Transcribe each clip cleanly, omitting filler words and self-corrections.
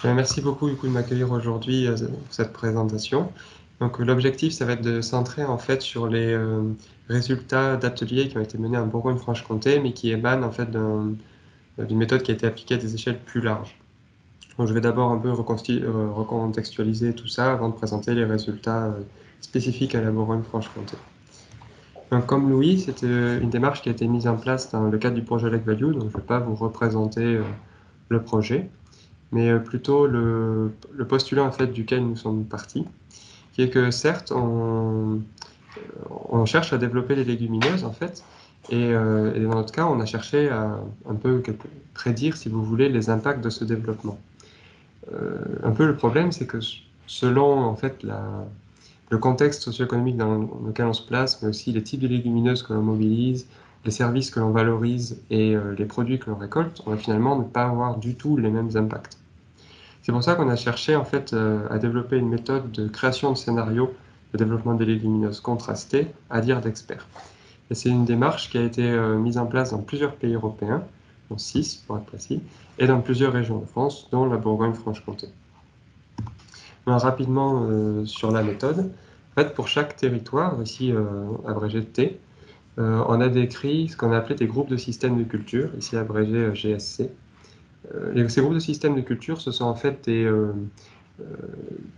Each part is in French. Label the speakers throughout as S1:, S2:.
S1: Merci beaucoup du coup, de m'accueillir aujourd'hui pour cette présentation. Donc l'objectif, ça va être de centrer en fait sur les résultats d'ateliers qui ont été menés en Bourgogne-Franche-Comté, mais qui émanent en fait d'une méthode qui a été appliquée à des échelles plus larges. Donc je vais d'abord un peu recontextualiser tout ça avant de présenter les résultats spécifiques à la Bourgogne-Franche-Comté. Donc comme Louis, c'était une démarche qui a été mise en place dans le cadre du projet Lake Value, donc je ne vais pas vous représenter le projet, mais plutôt le postulat en fait duquel nous sommes partis, qui est que certes on cherche à développer les légumineuses en fait, et dans notre cas on a cherché à un peu prédire, si vous voulez, les impacts de ce développement. Un peu le problème, c'est que selon en fait le contexte socio-économique dans lequel on se place, mais aussi les types de légumineuses que l'on mobilise, les services que l'on valorise et les produits que l'on récolte, on va finalement ne pas avoir du tout les mêmes impacts. C'est pour ça qu'on a cherché en fait à développer une méthode de création de scénarios de développement des légumineuses contrastées à dire d'experts. Et c'est une démarche qui a été mise en place dans plusieurs pays européens, dont 6 pour être précis, et dans plusieurs régions de France, dont la Bourgogne-Franche-Comté. Rapidement sur la méthode, en fait, pour chaque territoire, ici abrégé T, on a décrit ce qu'on a appelé des groupes de systèmes de culture, ici abrégé GSC. Ces groupes de systèmes de culture, ce sont en fait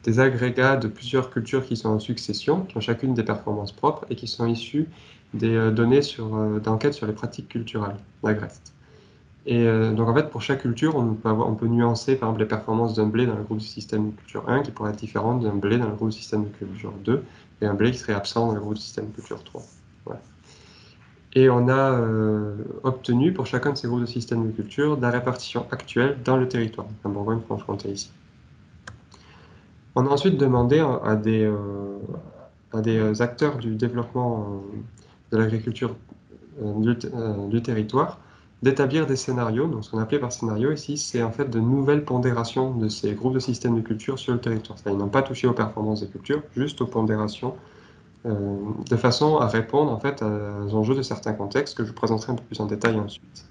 S1: des agrégats de plusieurs cultures qui sont en succession, qui ont chacune des performances propres et qui sont issus des données d'enquête sur les pratiques culturelles, l'AGREST. Et donc en fait, pour chaque culture, on peut nuancer par exemple les performances d'un blé dans le groupe du système de culture 1 qui pourrait être différente d'un blé dans le groupe du système de culture 2 et un blé qui serait absent dans le groupe du système de culture 3. Voilà. Et on a obtenu pour chacun de ces groupes de systèmes de culture la répartition actuelle dans le territoire, en Bourgogne-Franche-Comté ici. On a ensuite demandé à des acteurs du développement de l'agriculture du territoire d'établir des scénarios. Donc, ce qu'on appelait par scénario ici, c'est en fait de nouvelles pondérations de ces groupes de systèmes de culture sur le territoire. C'est-à-dire, ils n'ont pas touché aux performances des cultures, juste aux pondérations, de façon à répondre en fait aux enjeux de certains contextes que je vous présenterai un peu plus en détail ensuite.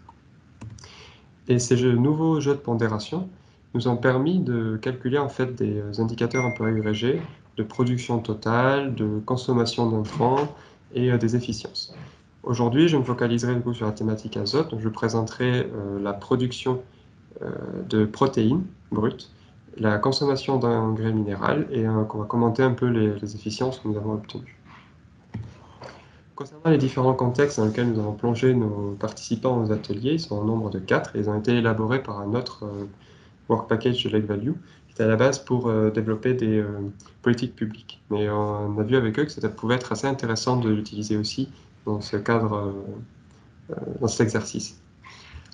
S1: Et ces nouveaux jeux de pondération nous ont permis de calculer en fait des indicateurs un peu agrégés de production totale, de consommation d'intrants et des efficiences. Aujourd'hui, je me focaliserai du coup sur la thématique azote, donc je présenterai la production de protéines brutes, la consommation d'engrais minéral et on va commenter un peu les efficiences que nous avons obtenues. Concernant les différents contextes dans lesquels nous avons plongé nos participants aux ateliers, ils sont au nombre de 4 et ils ont été élaborés par un autre work package de Lake Value, qui était à la base pour développer des politiques publiques. Mais on a vu avec eux que ça pouvait être assez intéressant de l'utiliser aussi dans ce cadre, dans cet exercice.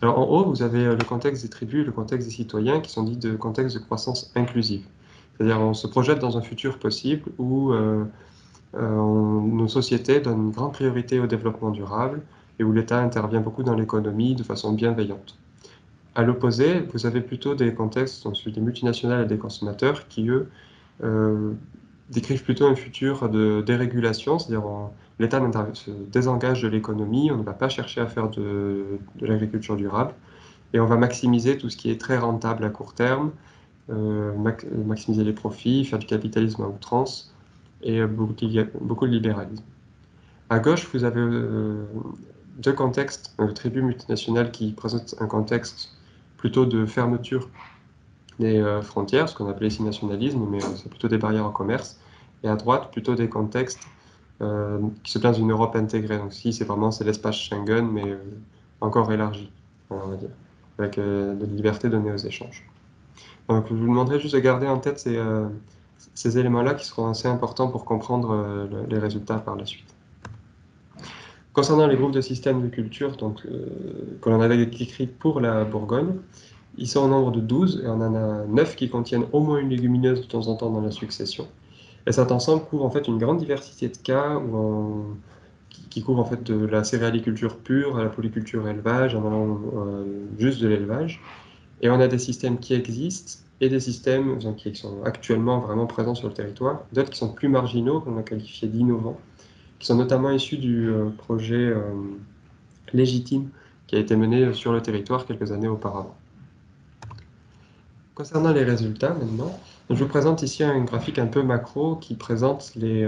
S1: Alors en haut, vous avez le contexte des tribus, le contexte des citoyens, qui sont dits de contexte de croissance inclusive. C'est-à-dire on se projette dans un futur possible où nos sociétés donnent une grande priorité au développement durable et où l'État intervient beaucoup dans l'économie de façon bienveillante. À l'opposé, vous avez plutôt des contextes, donc celui des multinationales et des consommateurs, qui eux décrivent plutôt un futur de dérégulation, c'est-à-dire l'État se désengage de l'économie, on ne va pas chercher à faire de l'agriculture durable, et on va maximiser tout ce qui est très rentable à court terme, maximiser les profits, faire du capitalisme à outrance, et beaucoup de libéralisme. À gauche, vous avez deux contextes, tribus multinationales qui présentent un contexte plutôt de fermeture des frontières, ce qu'on appelait ici nationalisme, mais c'est plutôt des barrières au commerce, et à droite, plutôt des contextes qui se placent dans une Europe intégrée. Donc ici, c'est l'espace Schengen, mais encore élargi, on va dire, avec de liberté donnée aux échanges. Donc je vous demanderai juste de garder en tête ces éléments-là qui seront assez importants pour comprendre les résultats par la suite. Concernant les groupes de systèmes de culture que l'on avait écrits pour la Bourgogne, ils sont au nombre de 12 et on en a 9 qui contiennent au moins une légumineuse de temps en temps dans la succession. Et cet ensemble couvre en fait une grande diversité de cas qui couvre en fait de la céréaliculture pure à la polyculture élevage, en allant juste de l'élevage. Et on a des systèmes qui existent et des systèmes qui sont actuellement vraiment présents sur le territoire, d'autres qui sont plus marginaux, qu'on a qualifiés d'innovants, qui sont notamment issus du projet Légitime qui a été mené sur le territoire quelques années auparavant. Concernant les résultats maintenant, je vous présente ici un graphique un peu macro qui présente les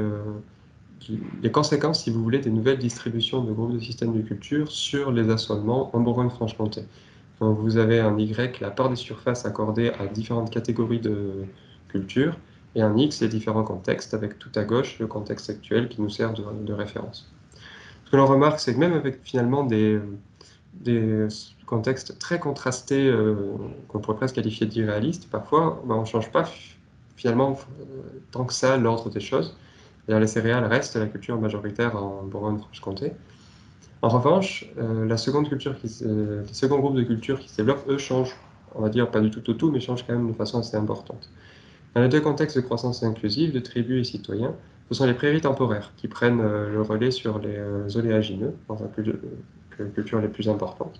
S1: conséquences, si vous voulez, des nouvelles distributions de groupes de systèmes de culture sur les assolements en Bourgogne-Franche-Comté. Donc vous avez un Y, la part des surfaces accordées à différentes catégories de cultures, et un X, les différents contextes, avec tout à gauche le contexte actuel qui nous sert de référence. Ce que l'on remarque, c'est que même avec finalement des contextes très contrastés, qu'on pourrait presque qualifier d'irréalistes, parfois on ne change pas finalement tant que ça l'ordre des choses. Les céréales restent la culture majoritaire en Bourgogne-Franche-Comté. En revanche, les seconds groupes de cultures qui se développent, eux, changent, on va dire pas du tout au tout, mais changent quand même de façon assez importante. Dans les deux contextes de croissance inclusive, de tribus et citoyens, ce sont les prairies temporaires qui prennent le relais sur les oléagineux, dans les cultures les plus importantes,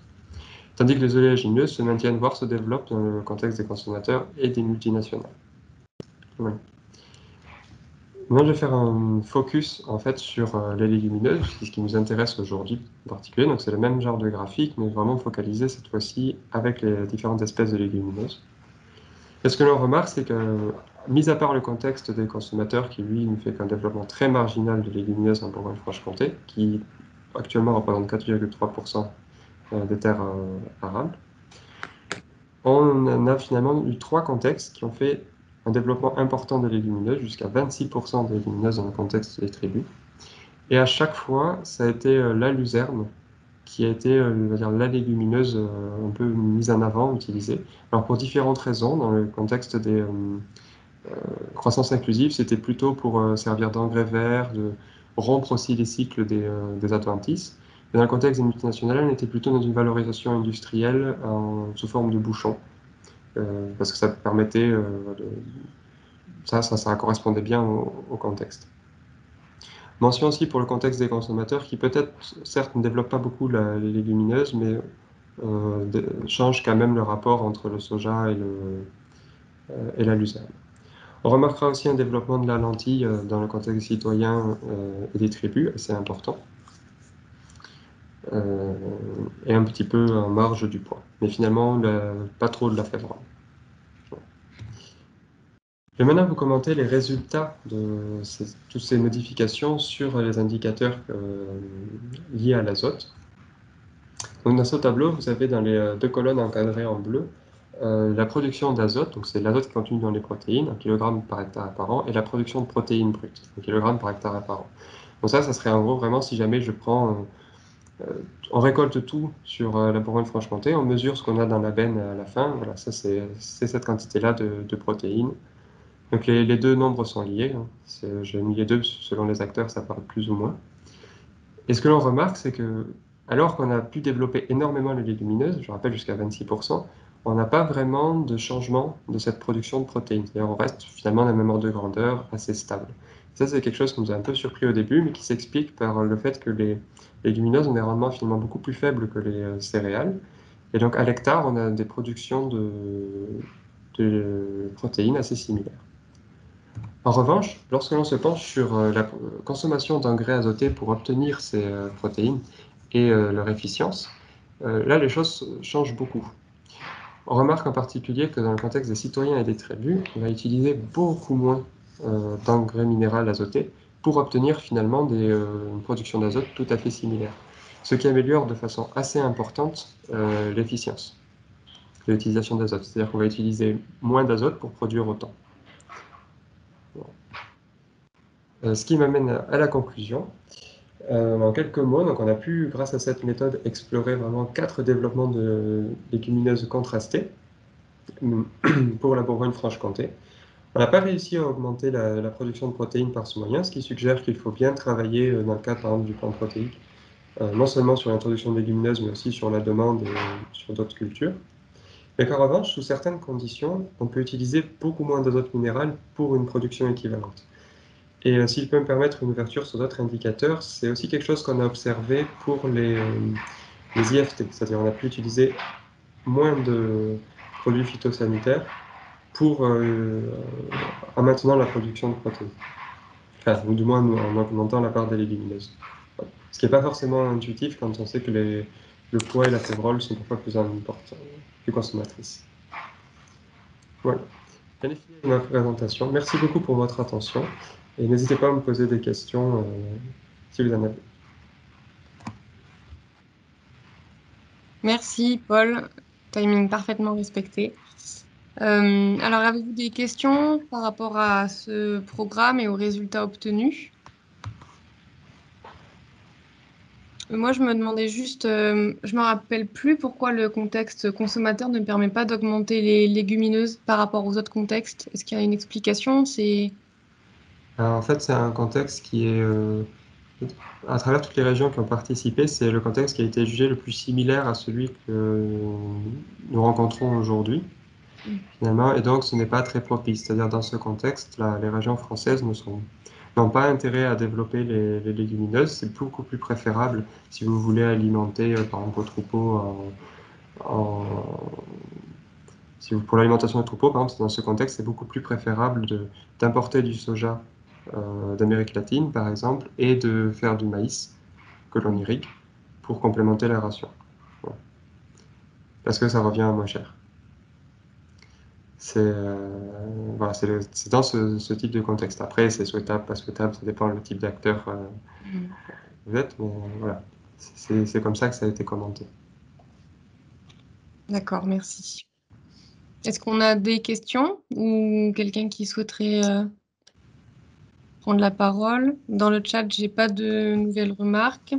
S1: tandis que les oléagineux se maintiennent, voire se développent dans le contexte des consommateurs et des multinationales. Ouais. Maintenant, je vais faire un focus en fait sur les légumineuses, c'est ce qui nous intéresse aujourd'hui en particulier. Donc, c'est le même genre de graphique, mais vraiment focalisé cette fois-ci avec les différentes espèces de légumineuses. Et ce que l'on remarque, c'est que, mis à part le contexte des consommateurs, qui lui ne fait qu'un développement très marginal de légumineuses en Bourgogne-Franche-Comté, qui actuellement représente 4,3% des terres arables, on a finalement eu trois contextes qui ont fait un développement important de légumineuses, jusqu'à 26% de légumineuses dans le contexte des tribus. Et à chaque fois, ça a été la luzerne qui a été la légumineuse un peu mise en avant, utilisée. Alors pour différentes raisons, dans le contexte des croissance inclusive, c'était plutôt pour servir d'engrais vert, de rompre aussi les cycles des adventices. Et dans le contexte des multinationales, on était plutôt dans une valorisation industrielle sous forme de bouchons. Parce que ça permettait, ça correspondait bien au contexte. Mention aussi pour le contexte des consommateurs qui peut-être, certes, ne développent pas beaucoup les légumineuses, mais changent quand même le rapport entre le soja et la luzerne. On remarquera aussi un développement de la lentille dans le contexte des citoyens et des tribus, assez important, et un petit peu en marge du poids. Mais finalement, pas trop de la fèvre. Je vais maintenant vous commenter les résultats de toutes ces modifications sur les indicateurs liés à l'azote. Donc dans ce tableau, vous avez dans les deux colonnes encadrées en bleu la production d'azote, donc c'est l'azote contenu dans les protéines, 1 kg par hectare par an, et la production de protéines brutes, 1 kg par hectare par an. Donc ça serait en gros vraiment si jamais on récolte tout sur la Bourgogne-Franche-Comté, on mesure ce qu'on a dans la benne à la fin, voilà, ça c'est cette quantité-là de protéines. Donc les deux nombres sont liés, hein. J'ai mis les deux, selon les acteurs, ça parle plus ou moins. Et ce que l'on remarque, c'est que, alors qu'on a pu développer énormément les légumineuses, je rappelle jusqu'à 26%, on n'a pas vraiment de changement de cette production de protéines. C'est-à-dire on reste finalement à la même ordre de grandeur, assez stable. Ça, c'est quelque chose qui nous a un peu surpris au début, mais qui s'explique par le fait que les légumineuses ont des rendements finalement beaucoup plus faibles que les céréales. Et donc, à l'hectare, on a des productions de protéines assez similaires. En revanche, lorsque l'on se penche sur la consommation d'engrais azotés pour obtenir ces protéines et leur efficience, là, les choses changent beaucoup. On remarque en particulier que dans le contexte des citoyens et des tribus, on va utiliser beaucoup moins d'engrais minéral azotés pour obtenir finalement une production d'azote tout à fait similaire, ce qui améliore de façon assez importante l'efficience de l'utilisation d'azote. C'est-à-dire qu'on va utiliser moins d'azote pour produire autant. Ce qui m'amène à la conclusion. En quelques mots, donc on a pu, grâce à cette méthode, explorer vraiment 4 développements de légumineuses contrastées pour la Bourgogne-Franche-Comté. On n'a pas réussi à augmenter la production de protéines par ce moyen, ce qui suggère qu'il faut bien travailler dans le cadre, par exemple, du plan protéique, non seulement sur l'introduction de légumineuses, mais aussi sur la demande et sur d'autres cultures. Mais qu'en revanche, sous certaines conditions, on peut utiliser beaucoup moins d'azote minéral pour une production équivalente. Et s'il peut me permettre une ouverture sur d'autres indicateurs, c'est aussi quelque chose qu'on a observé pour les IFT, c'est-à-dire on a pu utiliser moins de produits phytosanitaires en maintenant la production de protéines, enfin, ou du moins en augmentant la part des légumineuses. Voilà. Ce qui n'est pas forcément intuitif quand on sait que le poids et la févrole sont parfois plus consommatrices. Voilà. Bien fini ma présentation. Merci beaucoup pour votre attention et n'hésitez pas à me poser des questions si vous en avez.
S2: Merci, Paul. Timing parfaitement respecté. Alors, avez-vous des questions par rapport à ce programme et aux résultats obtenus? Moi, je me demandais juste, je me rappelle plus pourquoi le contexte consommateur ne permet pas d'augmenter les légumineuses par rapport aux autres contextes. Est-ce qu'il y a une explication?
S1: Alors, en fait, c'est un contexte qui est, à travers toutes les régions qui ont participé, c'est le contexte qui a été jugé le plus similaire à celui que nous rencontrons aujourd'hui, finalement, et donc ce n'est pas très propice. C'est-à-dire, dans ce contexte, les régions françaises n'ont pas intérêt à développer les légumineuses. C'est beaucoup plus préférable si vous voulez alimenter, par exemple, vos troupeaux pour l'alimentation des troupeaux, par exemple, dans ce contexte, c'est beaucoup plus préférable d'importer du soja d'Amérique latine, par exemple, et de faire du maïs que l'on irrigue pour complémenter la ration. Voilà. Parce que ça revient moins cher. Voilà, c'est dans ce type de contexte. Après, c'est souhaitable, pas souhaitable, ça dépend le type d'acteur
S2: Mhm.
S1: que vous êtes, mais voilà, c'est comme ça que ça a été commenté.
S2: D'accord, merci. Est-ce qu'on a des questions ou quelqu'un qui souhaiterait prendre la parole? Dans le chat, j'ai pas de nouvelles remarques.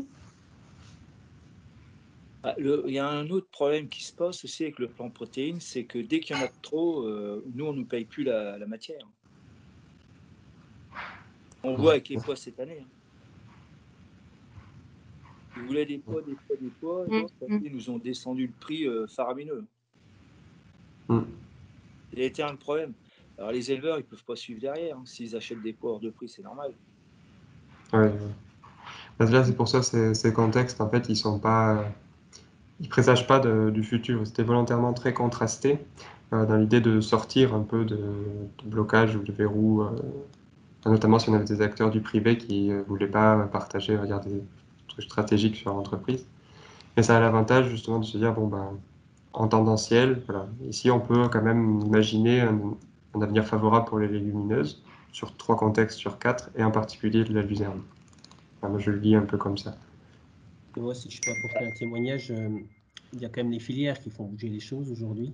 S3: Il y a un autre problème qui se passe aussi avec le plan protéines, c'est que dès qu'il y en a trop, nous, on ne nous paye plus la matière. On voit avec les pois cette année. Hein. Ils voulaient des pois, des pois, des pois. Et cette année, ils nous ont descendu le prix faramineux. Il a été un problème. Alors les éleveurs, ils ne peuvent pas suivre derrière. Hein. S'ils achètent des pois hors de prix, c'est normal.
S1: Ouais. Là, c'est pour ça, ces contextes, en fait, ils présagent pas du futur. C'était volontairement très contrasté dans l'idée de sortir un peu de blocage ou de verrou, notamment si on avait des acteurs du privé qui ne voulaient pas partager, on va dire, des trucs stratégiques sur l'entreprise. Mais ça a l'avantage justement de se dire, bon, ben, en tendanciel, voilà, ici on peut quand même imaginer un avenir favorable pour les légumineuses sur 3 contextes sur 4, et en particulier de la luzerne. Enfin, moi je le lis un peu comme ça.
S4: Et moi, si je peux apporter un témoignage, il y a quand même les filières qui font bouger les choses aujourd'hui.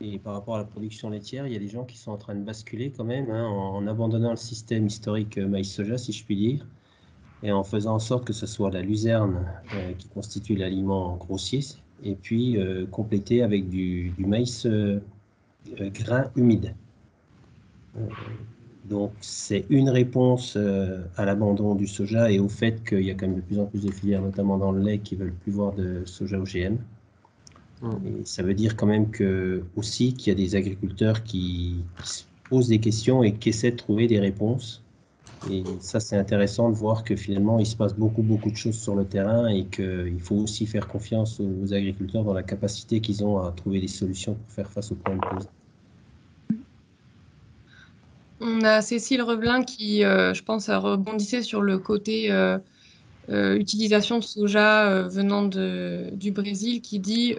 S4: Et par rapport à la production laitière, il y a des gens qui sont en train de basculer quand même, hein, en abandonnant le système historique maïs-soja, si je puis dire, et en faisant en sorte que ce soit la luzerne qui constitue l'aliment grossier, et puis complété avec du maïs grain humide. Donc, c'est une réponse à l'abandon du soja et au fait qu'il y a quand même de plus en plus de filières, notamment dans le lait, qui veulent plus voir de soja OGM. Et ça veut dire quand même aussi qu'il y a des agriculteurs qui se posent des questions et qui essaient de trouver des réponses. Et ça, c'est intéressant de voir que finalement, il se passe beaucoup, beaucoup de choses sur le terrain et qu'il faut aussi faire confiance aux agriculteurs dans la capacité qu'ils ont à trouver des solutions pour faire face aux problèmes posés.
S2: On a Cécile Reblin qui, je pense, rebondissait sur le côté utilisation de soja venant du Brésil, qui dit,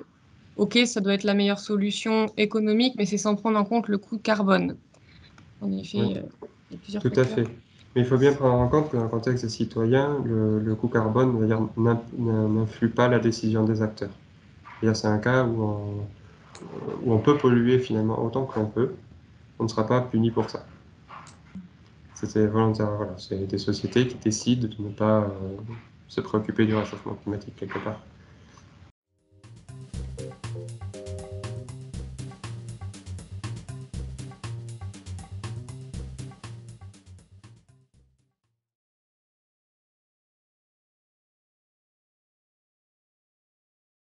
S2: OK, ça doit être la meilleure solution économique, mais c'est sans prendre en compte le coût carbone. En effet,
S1: Oui,
S2: il y a plusieurs
S1: tout à
S2: facteurs.
S1: fait. Mais il faut bien prendre en compte que dans le contexte des citoyens, le coût carbone, on va dire, n'influe pas la décision des acteurs. C'est un cas où on peut polluer finalement autant que l'on peut, on ne sera pas puni pour ça. C'était volontaire, voilà. C'est des sociétés qui décident de ne pas se préoccuper du réchauffement climatique quelque part.